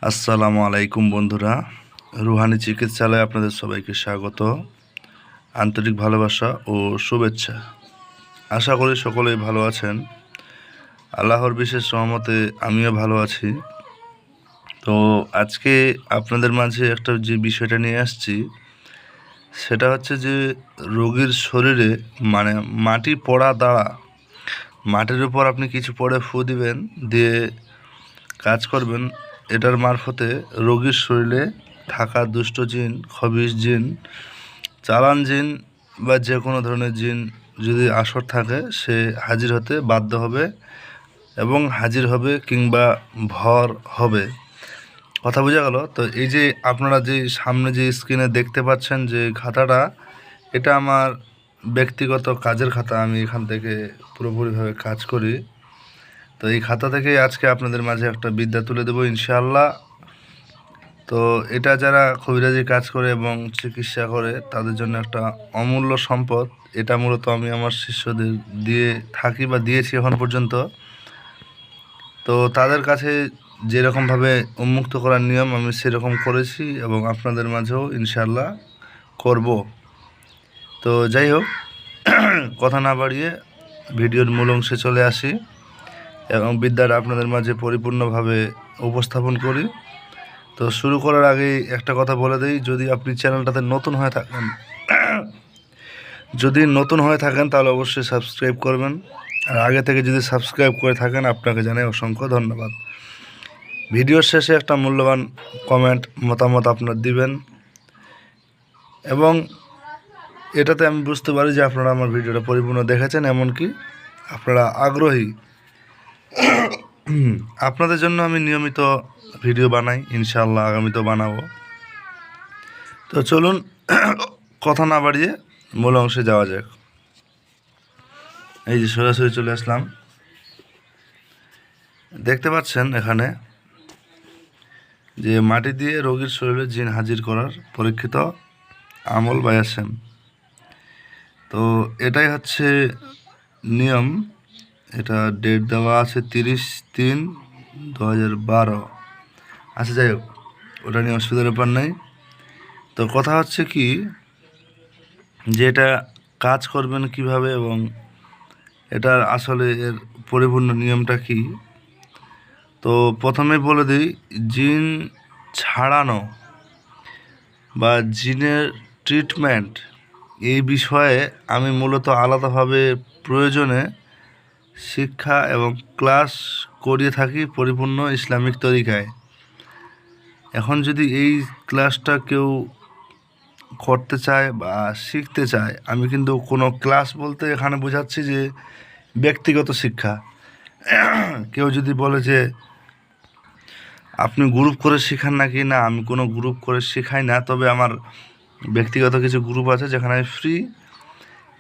আসসালামু আলাইকুম বন্ধুরা, রুহানি চিকিৎসালয়ে আপনাদের সবাইকে স্বাগত, আন্তরিক ভালোবাসা ও শুভেচ্ছা। আশা করি সকলেই ভালো আছেন। আল্লাহর বিশেষ রহমতে আমিও ভালো আছি। তো আজকে আপনাদের মাঝে একটা যে বিষয়টা নিয়ে আসছি সেটা হচ্ছে যে রোগীর শরীরে মাটি পড়া দ্বারা মাটির উপর আপনি কিছু পড়ে ফু দিবেন, দিয়ে কাজ করবেন। এটার মারফতে রোগীর শরীরে থাকা দুষ্ট জিন, খবিশ জিন, চালান জিন বা যে কোনো ধরনের জিন যদি আসর থাকে সে হাজির হতে বাধ্য হবে এবং হাজির হবে কিংবা ভর হবে। কথা বোঝা গেল? তো এই যে আপনারা যে সামনে যে স্ক্রিনে দেখতে পাচ্ছেন যে খাতাটা, এটা আমার ব্যক্তিগত কাজের খাতা। আমি এখান থেকে পুরোপুরিভাবে কাজ করি। তো এই খাতা থেকে আজকে আপনাদের মাঝে একটা বিদ্যা তুলে দেবো ইনশাআল্লাহ। তো এটা যারা কবিরাজি কাজ করে এবং চিকিৎসা করে তাদের জন্য একটা অমূল্য সম্পদ। এটা মূলত আমি আমার শিষ্যদের দিয়ে থাকি বা দিয়েছি এখন পর্যন্ত। তো তাদের কাছে যেরকমভাবে উন্মুক্ত করার নিয়ম আমি সেরকম করেছি এবং আপনাদের মাঝেও ইনশাআল্লাহ করব। তো যাই হোক, কথা না বাড়িয়ে ভিডিওর মূল অংশে চলে আসি এবং বিদ্যাটা আপনাদের মাঝে পরিপূর্ণভাবে উপস্থাপন করি। তো শুরু করার আগেই একটা কথা বলে দিই, যদি আপনি চ্যানেলটাতে নতুন হয়ে থাকেন তাহলে অবশ্যই সাবস্ক্রাইব করবেন। আর আগে থেকে যদি সাবস্ক্রাইব করে থাকেন আপনাকে জানাই অসংখ্য ধন্যবাদ। ভিডিওর শেষে একটা মূল্যবান কমেন্ট মতামত আপনার দিবেন এবং এটাতে আমি বুঝতে পারি যে আপনারা আমার ভিডিওটা পরিপূর্ণ দেখেছেন, এমনকি আপনারা আগ্রহী। আপনাদের জন্য আমি নিয়মিত ভিডিও বানাই, ইনশাআল্লাহ আগামীতেও বানাবো। তো চলুন কথা না বাড়িয়ে মূল অংশে যাওয়া যাক। এই যে সরাসরি চলে আসলাম, দেখতে পাচ্ছেন এখানে যে মাটি দিয়ে রোগীর শরীরে জিন হাজির করার পরীক্ষিত আমল বায়াসেম। তো এটাই হচ্ছে নিয়ম। এটা ডেট দেওয়া আছে 30/3/2012। আচ্ছা, যাই হোক, ওটা নিয়ে অসুবিধার ব্যাপার নেই। তো কথা হচ্ছে কি যে এটা কাজ করবেন কিভাবে এবং এটার আসলে এর পরিপূর্ণ নিয়মটা কি। তো প্রথমে বলে দিই, জিন ছাড়ানো বা জিনের ট্রিটমেন্ট এই বিষয়ে আমি মূলত আলাদাভাবে প্রয়োজনে শিক্ষা এবং ক্লাস করিয়ে থাকি পরিপূর্ণ ইসলামিক তরিকায়। এখন যদি এই ক্লাসটা কেউ করতে চায় বা শিখতে চায়, আমি কিন্তু কোনো ক্লাস বলতে এখানে বোঝাচ্ছি যে ব্যক্তিগত শিক্ষা। কেউ যদি বলে যে আপনি গ্রুপ করে শেখান নাকি, না, আমি কোনো গ্রুপ করে শেখাই না, তবে আমার ব্যক্তিগত কিছু গ্রুপ আছে যেখানে আমি ফ্রি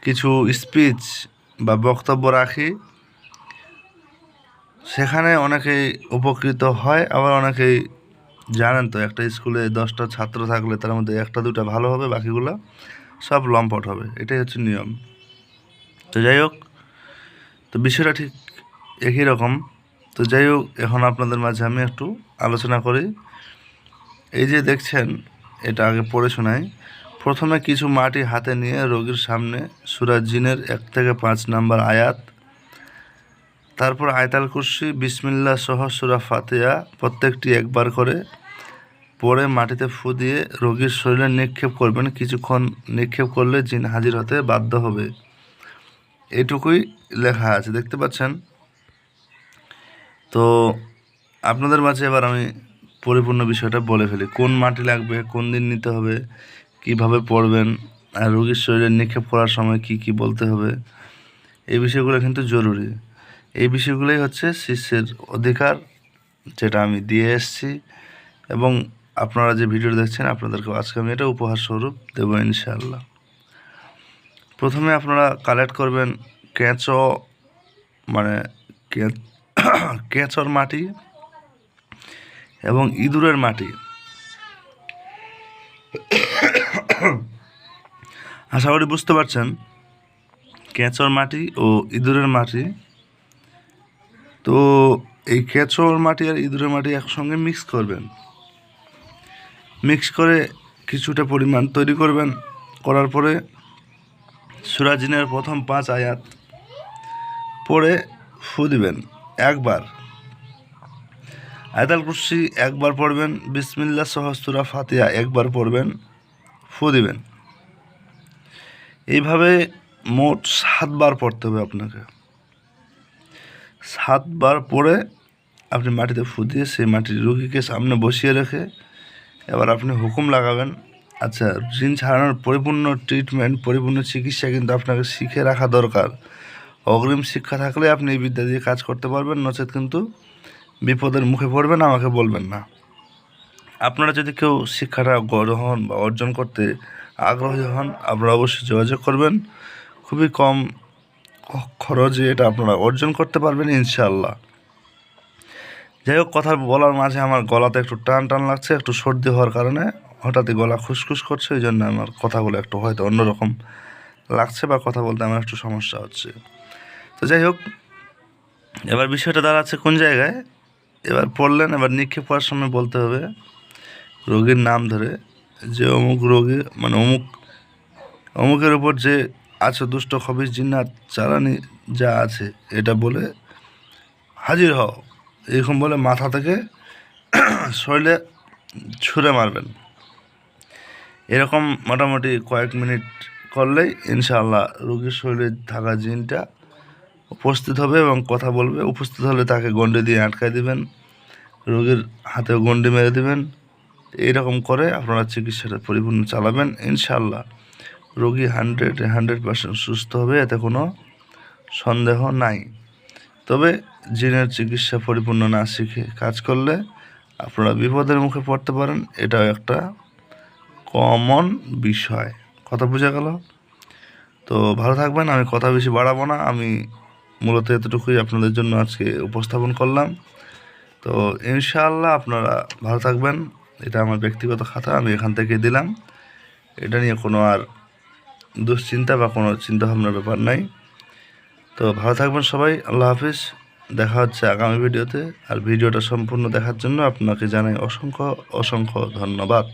কিছু স্পিচ বা বক্তব্য রাখি। সেখানে অনেকেই উপকৃত হয়, আবার অনেকেই, জানেন তো, একটা স্কুলে 10টা ছাত্র থাকলে তার মধ্যে 1-2টা ভালো হবে, বাকিগুলো সব লম্পট হবে। এটাই হচ্ছে নিয়ম। তো যাই হোক, তো বিষয়টা ঠিক একই রকম। তো যাই হোক, এখন আপনাদের মাঝে আমি একটু আলোচনা করি। এই যে দেখছেন, এটা আগে পড়ে শোনাই। প্রথমে কিছু মাটি হাতে নিয়ে রোগীর সামনে সূরা জিনের 1 থেকে 5 নম্বর আয়াত, তারপর আয়াতুল কুরসি, বিসমিল্লাহ সহ সূরা ফাতিহা প্রত্যেকটি একবার করে পরে মাটিতে ফু দিয়ে রোগীর শরীরে নিক্ষেপ করবেন। কিছুক্ষণ নিক্ষেপ করলে জিন হাজির হতে বাধ্য হবে। এইটুকুই লেখা আছে, দেখতে পাচ্ছেন। তো আপনাদের মাঝে এবার আমি পরিপূর্ণ বিষয়টা বলে ফেলি। কোন মাটি লাগবে, কোন দিন নিতে হবে, কিভাবে পড়বেন, আর রোগীর শরীরে নিক্ষেপ করার সময় কি কি বলতে হবে, এই বিষয়গুলো কিন্তু জরুরি। এই বিষয়গুলোই হচ্ছে শিষ্যের অধিকার, যেটা আমি দিয়ে এসেছি এবং আপনারা যে ভিডিও দেখছেন আপনাদেরকে আজকে আমি এটা উপহার স্বরূপ দেবো ইনশাআল্লাহ। প্রথমে আপনারা কালেক্ট করবেন কেঁচো, মানে কেঁচোর মাটি এবং ইঁদুরের মাটি। আশা করি বুঝতে পারছেন, কেঁচোর মাটি ও ইঁদুরের মাটি। তো এই কেঁচোর মাটি আর ইঁদুরের মাটি একসঙ্গে মিক্স করবেন। মিক্স করে কিছুটা পরিমাণ তৈরি করবেন। করার পরে সূরা জিনের প্রথম 5 আয়াত পড়ে ফু দিবেন একবার। আয়াতুল কুরসি একবার পড়বেন, বিসমিল্লাহ সহ সূরা ফাতিহা একবার পড়বেন, ফু দিবেন। এইভাবে মোট 7 বার পড়তে হবে আপনাকে। 7 বার পড়ে আপনি মাটিতে ফু দিয়ে সেই মাটির রোগীকে সামনে বসিয়ে রেখে এবার আপনি হুকুম লাগাবেন। আচ্ছা, জিন ছাড়ানোর পরিপূর্ণ ট্রিটমেন্ট, পরিপূর্ণ চিকিৎসা কিন্তু আপনাকে শিখে রাখা দরকার। অগ্রিম শিক্ষা থাকলে আপনি এই বিদ্যা দিয়ে কাজ করতে পারবেন, নচেত কিন্তু বিপদের মুখে পড়বেন, আমাকে বলবেন না। আপনারা যদি কেউ শিক্ষাটা গ্রহণ বা অর্জন করতে আগ্রহী হন, আপনারা অবশ্যই যোগাযোগ করবেন। খুবই কম খরচে এটা আপনারা অর্জন করতে পারবেন ইনশাআল্লাহ। যাই হোক, কথা বলার মাঝে আমার গলাতে একটু টান টান লাগছে, একটু সর্দি হওয়ার কারণে হঠাৎই গলা খুসখুস করছে, ওই জন্য আমার কথাগুলো একটু হয়তো অন্যরকম লাগছে বা কথা বলতে আমার একটু সমস্যা হচ্ছে। তো যাই হোক, এবার বিষয়টা দাঁড়াচ্ছে কোন জায়গায়। এবার পড়লেন, এবার নিক্ষেপ করার সময় বলতে হবে রোগীর নাম ধরে যে অমুক রোগী, মানে অমুকের উপর যে আছে দুষ্ট খবিস জিন্নাত চালানি যা আছে এটা বলে হাজির হও, এরকম বলে মাথা থেকে শরীরে ছুঁড়ে মারবেন। এরকম মোটামুটি কয়েক মিনিট করলেই ইনশাআল্লাহ রোগীর শরীরে থাকা জিনটা উপস্থিত হবে এবং কথা বলবে। উপস্থিত হলে তাকে গন্ডি দিয়ে আটকায় দিবেন, রোগীর হাতেও গন্ডি মেরে দিবেন। এইরকম করে আপনারা চিকিৎসাটা পরিপূর্ণ চালাবেন, ইনশাআল্লাহ রোগী 100% সুস্থ হবে, এতে কোনো সন্দেহ নাই। তবে জিনের চিকিৎসা পরিপূর্ণ না শিখে কাজ করলে আপনারা বিপদের মুখে পড়তে পারেন, এটাও একটা কমন বিষয়। কথা বোঝা গেল? তো ভালো থাকবেন, আমি কথা বেশি বাড়াবো না, আমি মূলত এতটুকুই আপনাদের জন্য আজকে উপস্থাপন করলাম। তো ইনশাআল্লাহ আপনারা ভালো থাকবেন। এটা আমার ব্যক্তিগত খাতা, আমি এখান থেকে দিলাম। এটা নিয়ে কোনো আর দুশ্চিন্তা বা কোনো চিন্তাভাবনার ব্যাপার নাই। তো ভালো থাকবেন সবাই, আল্লাহ হাফিজ। দেখা হচ্ছে আগামী ভিডিওতে। আর ভিডিওটা সম্পূর্ণ দেখার জন্য আপনাকে জানাই অসংখ্য অসংখ্য ধন্যবাদ।